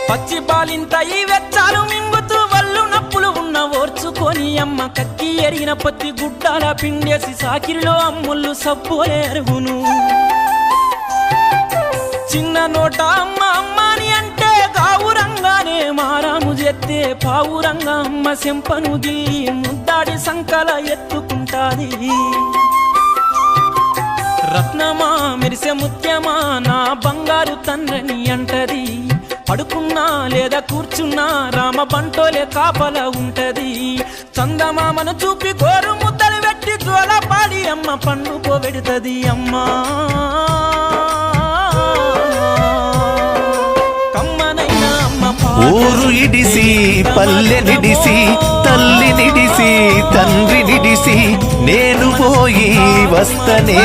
పచ్చి పాలింత ఈ వెచ్చాలు మింగుతూ వల్లు నప్పులు ఉన్న ఓర్చుకొని అమ్మ కక్కి ఎరిగిన పత్తి గుడ్డాల పిండేసి సాకిరిలో అమ్ముళ్ళు సబ్బోలే అరుగును. చిన్న నోట అమ్మ అమ్మని అంటే గావురంగానే మారాము చేస్తే పావురంగా అమ్మ సెంపను గిల్లి ముద్దాడి సంకల ఎత్తుకుంటాది. రత్నమా మెరిసే ముత్యమా నా బంగారు తండ్రిని అంటది. పడుకున్నా లేదా కూర్చున్నా రామ బంటోలే కాపల ఉంటది. చందమామను చూపి గోరు ముద్దలు పెట్టి జోల పాడి అమ్మ పండుకోబెడుతది. అమ్మా కమ్మనైనా అమ్మ ఊరు ఇడిసి పల్లె నిడిసి తల్లి నిడిసి తండ్రి నిడిసి నేను పోయి వస్తనే